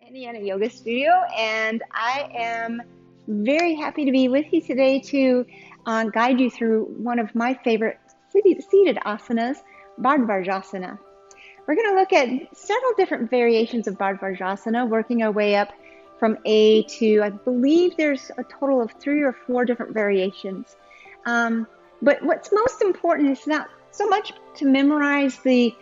Indiana Yoga Studio, and I am very happy to be with you today to guide you through one of my favorite seated asanas, Bhardvarjasana. We're going to look at several different variations of Bhardvarjasana, working our way up from A to, I believe there's a total of 3 or 4 different variations. But what's most important is not so much to memorize the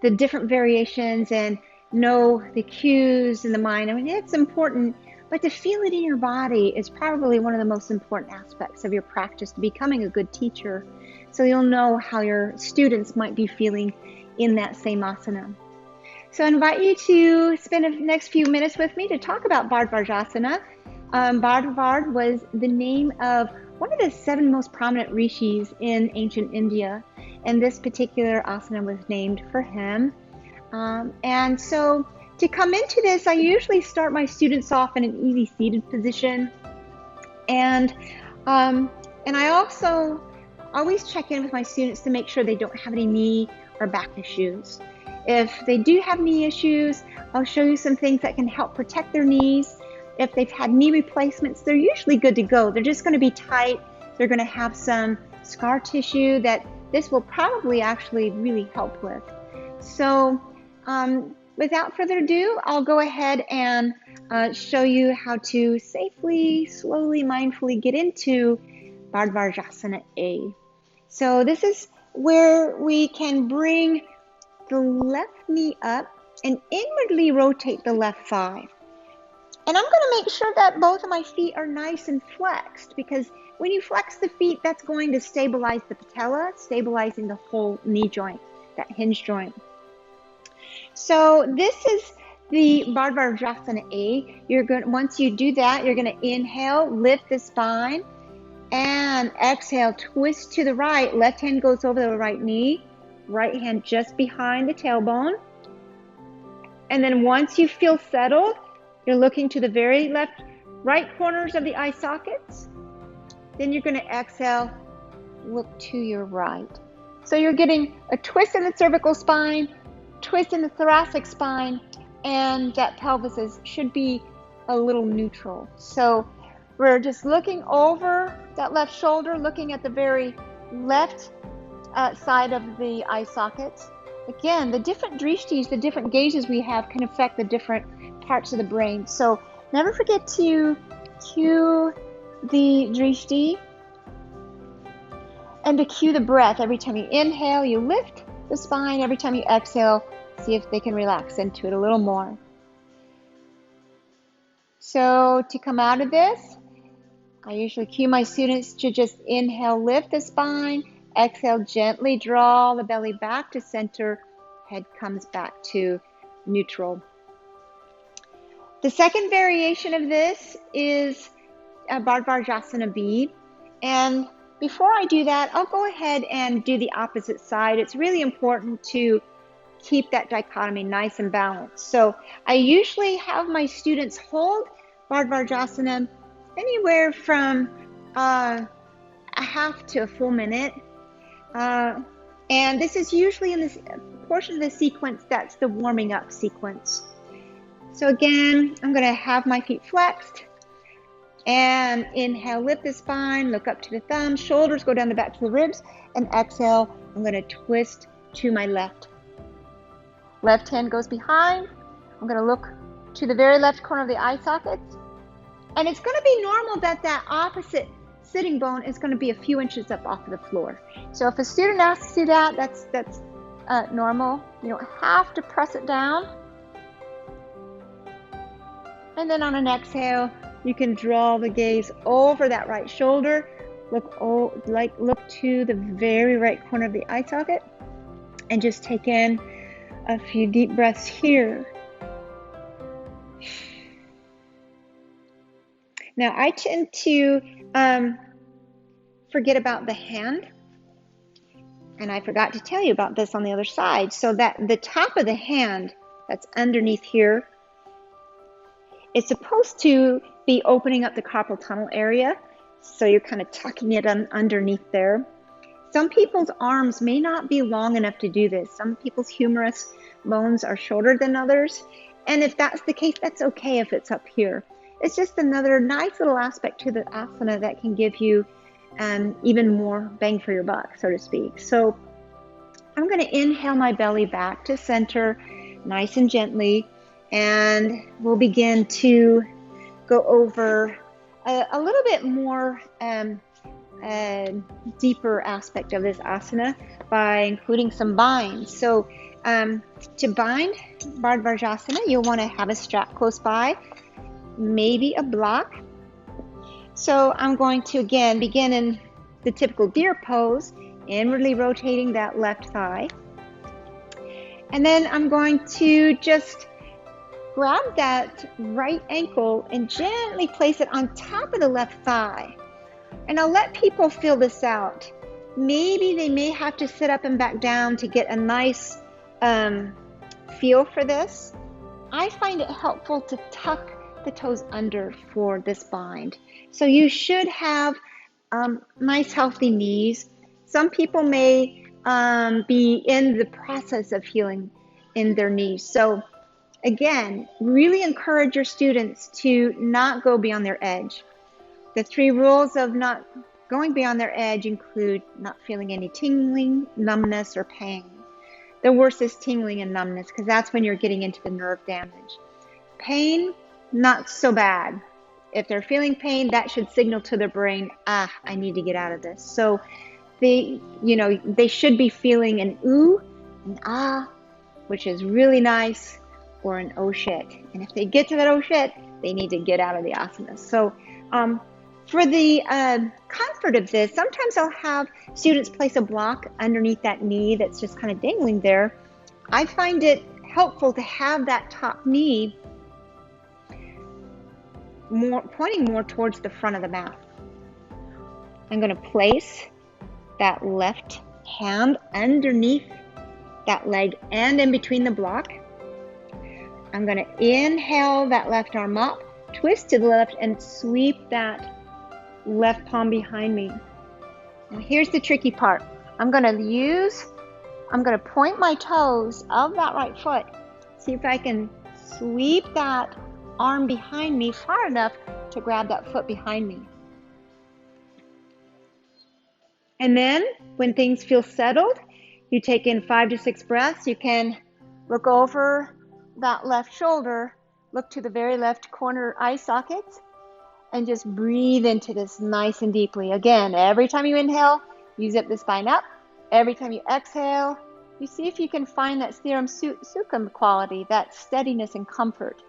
different variations and know the cues in the mind. I mean, it's important, but to feel it in your body is probably one of the most important aspects of your practice to becoming a good teacher. So you'll know how your students might be feeling in that same asana. So I invite you to spend the next few minutes with me to talk about Bhardvarjasana. Bhardvar was the name of one of the 7 most prominent rishis in ancient India, and this particular asana was named for him. And so to come into this, I usually start my students off in an easy seated position, and I also always check in with my students to make sure they don't have any knee or back issues. If they do have knee issues, I'll show you some things that can help protect their knees. If they've had knee replacements, they're usually good to go. They're just going to be tight. They're going to have some scar tissue that this will probably actually really help with. So without further ado, I'll go ahead and show you how to safely, slowly, mindfully get into Bhardvarjasana A. So this is where we can bring the left knee up and inwardly rotate the left thigh. And I'm going to make sure that both of my feet are nice and flexed, because when you flex the feet, that's going to stabilize the patella, stabilizing the whole knee joint, that hinge joint. So this is the Bhardvarjasana A. Once you do that, you're going to inhale, lift the spine, and exhale, twist to the right. Left hand goes over the right knee, right hand just behind the tailbone. And then once you feel settled, you're looking to the very right corners of the eye sockets. Then you're going to exhale, look to your right. So you're getting a twist in the cervical spine, twist in the thoracic spine, and that pelvis should be a little neutral. So we're just looking over that left shoulder, looking at the very left side of the eye sockets. Again, the different drishtis, the different gazes we have can affect the different parts of the brain. So never forget to cue the drishti and to cue the breath. Every time you inhale, you lift the spine. Every time you exhale, see if they can relax into it a little more. So to come out of this, I usually cue my students to just inhale, lift the spine, exhale, gently draw the belly back to center, head comes back to neutral. The second variation of this is Bhardvarjasana B, and before I do that, I'll go ahead and do the opposite side. It's really important to keep that dichotomy nice and balanced. So I usually have my students hold Bhardvarjasana anywhere from a half to a full minute. And this is usually in this portion of the sequence that's the warming up sequence. So again, I'm going to have my feet flexed and inhale, lift the spine, look up to the thumbs, shoulders go down the back to the ribs, and exhale, I'm going to twist to my left. Left hand goes behind. I'm going to look to the very left corner of the eye sockets. And it's going to be normal that opposite sitting bone is going to be a few inches up off of the floor. So if a student asks you that, that's normal. You don't have to press it down. And then on an exhale, you can draw the gaze over that right shoulder. Look to the very right corner of the eye socket, and just take in a few deep breaths here. Now, I tend to forget about the hand, and I forgot to tell you about this on the other side. So that the top of the hand that's underneath here, it's supposed to be opening up the carpal tunnel area, so you're kind of tucking it underneath there. Some people's arms may not be long enough to do this. Some people's humerus bones are shorter than others, And if that's the case, that's okay if it's up here. It's just another nice little aspect to the asana that can give you even more bang for your buck, so to speak. So I'm going to inhale my belly back to center, nice and gently, and we'll begin to go over a little bit more deeper aspect of this asana by including some binds. So to bind Bhardvarjasana, you'll want to have a strap close by, maybe a block. So I'm going to again begin in the typical deer pose, inwardly rotating that left thigh. And then I'm going to just grab that right ankle and gently place it on top of the left thigh. And I'll let people feel this out. Maybe they may have to sit up and back down to get a nice feel for this. I find it helpful to tuck the toes under for this bind. So you should have nice healthy knees. Some people may be in the process of healing in their knees. So again, really encourage your students to not go beyond their edge. The 3 rules of not going beyond their edge include not feeling any tingling, numbness, or pain. The worst is tingling and numbness because that's when you're getting into the nerve damage. Pain, not so bad. If they're feeling pain, that should signal to their brain, I need to get out of this. So they should be feeling an ooh, an ah, which is really nice, or an oh shit. And if they get to that oh shit, they need to get out of the asana. So for the comfort of this, sometimes I'll have students place a block underneath that knee that's just kind of dangling there. I find it helpful to have that top knee pointing more towards the front of the mat. I'm going to place that left hand underneath that leg and in between the block. I'm going to inhale that left arm up, twist to the left, and sweep that left palm behind me. Now here's the tricky part. I'm going to point my toes of that right foot. See if I can sweep that arm behind me far enough to grab that foot behind me. And then when things feel settled, you take in 5 to 6 breaths. You can look over that left shoulder, look to the very left corner eye sockets, and just breathe into this nice and deeply. Again, every time you inhale, you zip the spine up. Every time you exhale, you see if you can find that Sthiram Sukham quality, that steadiness and comfort.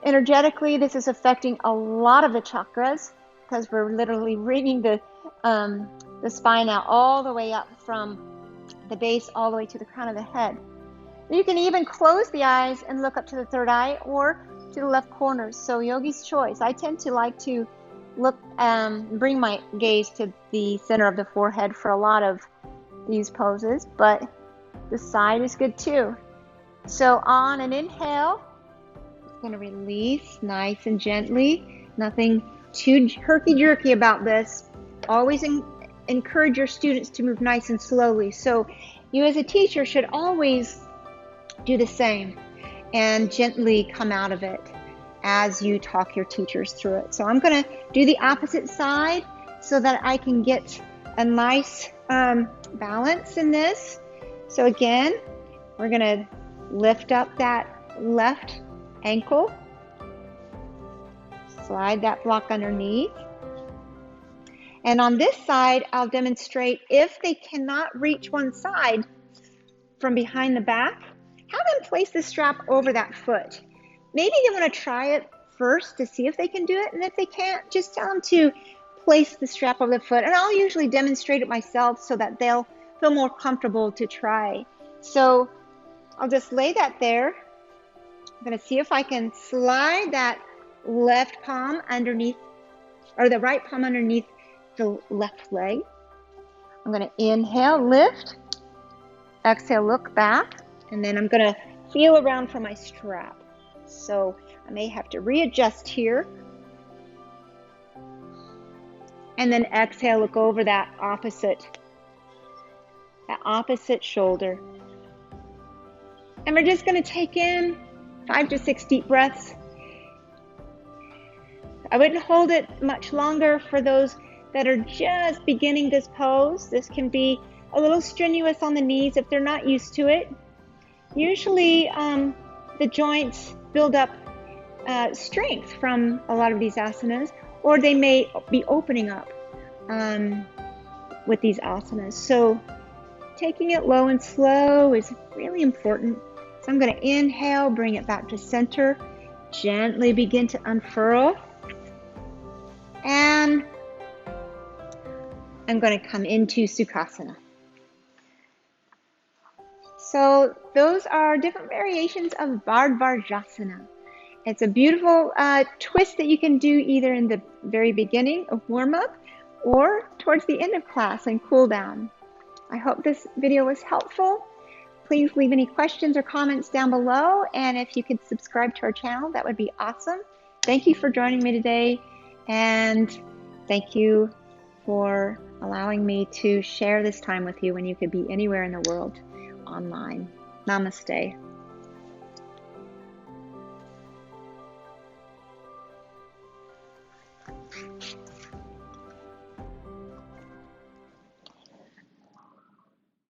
Energetically, this is affecting a lot of the chakras because we're literally wringing the spine out all the way up from the base all the way to the crown of the head. You can even close the eyes and look up to the third eye or to the left corner. So yogi's choice. I tend to like to look, bring my gaze to the center of the forehead for a lot of these poses, but the side is good too. So on an inhale, I'm going to release nice and gently. Nothing too herky-jerky about this. Always encourage your students to move nice and slowly. So you as a teacher should always do the same and gently come out of it as you talk your teachers through it. So I'm going to do the opposite side so that I can get a nice balance in this. So again, we're going to lift up that left ankle, slide that block underneath. And on this side, I'll demonstrate if they cannot reach one side from behind the back, have them place the strap over that foot. Maybe they want to try it first to see if they can do it. And if they can't, just tell them to place the strap over the foot. And I'll usually demonstrate it myself so that they'll feel more comfortable to try. So I'll just lay that there. I'm going to see if I can slide that left palm underneath, or the right palm underneath the left leg. I'm going to inhale, lift, exhale, look back, and then I'm going to feel around for my strap. So I may have to readjust here. And then exhale, look over that opposite shoulder. And we're just going to take in 5 to 6 deep breaths. I wouldn't hold it much longer for those that are just beginning this pose. This can be a little strenuous on the knees if they're not used to it. Usually the joints build up strength from a lot of these asanas, or they may be opening up with these asanas. So taking it low and slow is really important. So I'm going to inhale, bring it back to center, gently begin to unfurl, and I'm going to come into Sukhasana. So those are different variations of Bhardvarjasana. It's a beautiful twist that you can do either in the very beginning of warm-up or towards the end of class and cool down. I hope this video was helpful. Please leave any questions or comments down below, and if you could subscribe to our channel, that would be awesome. Thank you for joining me today, and thank you for allowing me to share this time with you when you could be anywhere in the world online. Namaste.